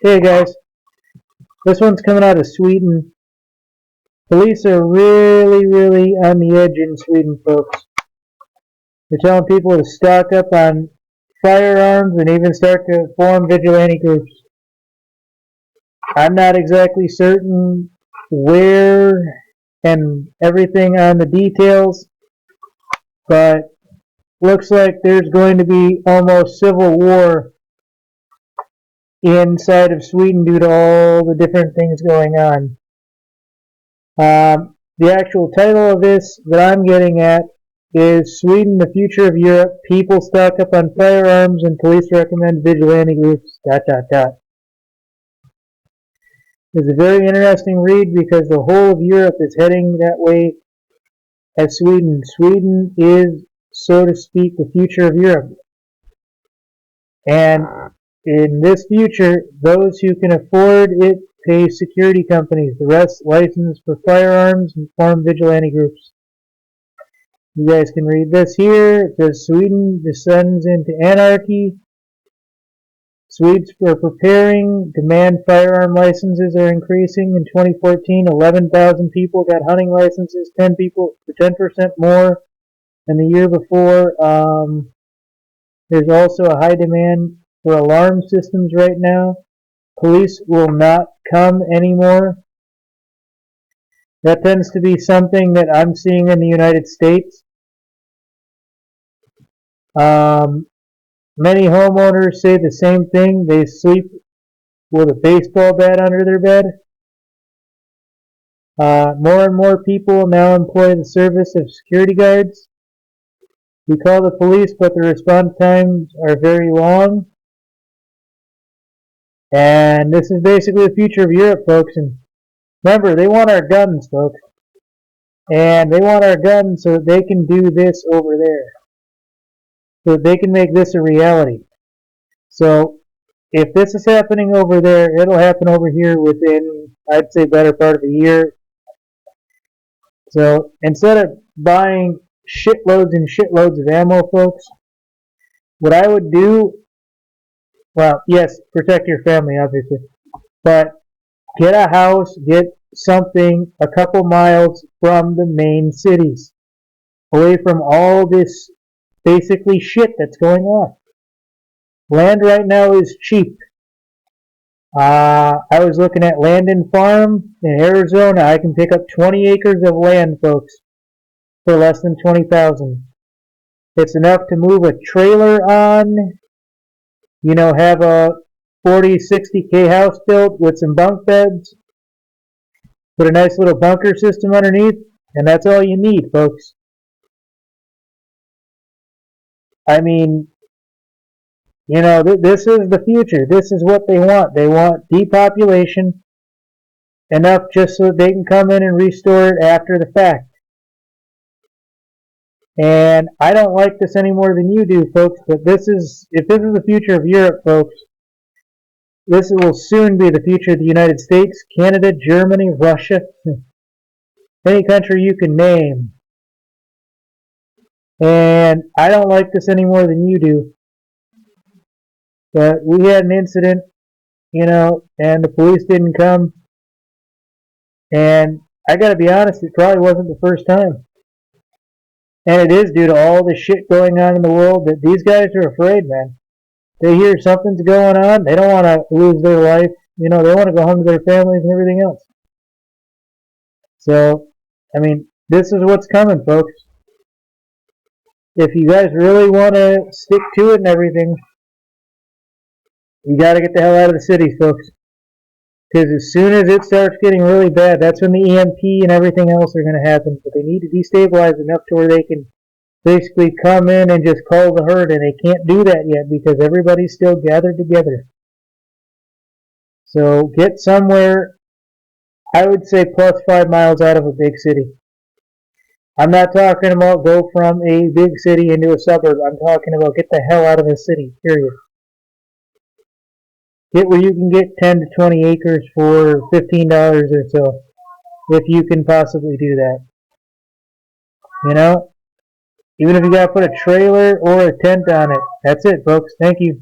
Hey guys, this one's coming out of Sweden. Police are really on the edge in Sweden, folks. They're telling people to stock up on firearms and even start to form vigilante groups. I'm not exactly certain where and everything on the details, but looks like there's going to be almost civil war inside of Sweden due to all the different things going on. The actual title of this that I'm getting at is Sweden, the Future of Europe. People stock up on firearms and police recommend vigilante groups, ... It's a very interesting read because the whole of Europe is heading that way as Sweden. Sweden is, so to speak, the future of Europe. And in this future, those who can afford it pay security companies. The rest license for firearms and form vigilante groups. You guys can read this here. It says Sweden descends into anarchy. Swedes are preparing. Demand firearm licenses are increasing. In 2014, 11,000 people got hunting licenses, 10% more than the year before. There's also a high demand for alarm systems right now. Police will not come anymore. That tends to be something that I'm seeing in the United States. Many homeowners say the same thing. They sleep with a baseball bat under their bed. More and more people now employ the service of security guards. We call the police, but the response times are very long. And this is basically the future of Europe, folks. And remember, they want our guns, folks. And they want our guns so that they can do this over there. So that they can make this a reality. So, if this is happening over there, it'll happen over here within, I'd say, better part of a year. So, instead of buying shitloads and shitloads of ammo, folks, what I would do, well, yes, protect your family, obviously, but get a house, get something a couple miles from the main cities, away from all this basically shit that's going on. Land right now is cheap. I was looking at Land and Farm in Arizona. I can pick up 20 acres of land, folks, for less than $20,000. It's enough to move a trailer on, have a 40, 60K house built with some bunk beds, put a nice little bunker system underneath, and that's all you need, folks. I mean, this is the future. This is what they want. They want depopulation, enough just so they can come in and restore it after the fact. And I don't like this any more than you do, folks, but if this is the future of Europe, folks, this will soon be the future of the United States, Canada, Germany, Russia, any country you can name. And I don't like this any more than you do. But we had an incident, and the police didn't come. And I gotta be honest, it probably wasn't the first time. And it is due to all the shit going on in the world that these guys are afraid, man. They hear something's going on, they don't want to lose their life. They want to go home to their families and everything else. So, this is what's coming, folks. If you guys really want to stick to it and everything, you got to get the hell out of the cities, folks. Because as soon as it starts getting really bad, that's when the EMP and everything else are going to happen. But they need to destabilize enough to where they can basically come in and just call the herd. And they can't do that yet because everybody's still gathered together. So get somewhere, I would say plus 5 miles out of a big city. I'm not talking about go from a big city into a suburb. I'm talking about get the hell out of a city, period. Get where you can get 10 to 20 acres for $15 or so, if you can possibly do that. Even if you got to put a trailer or a tent on it. That's it, folks. Thank you.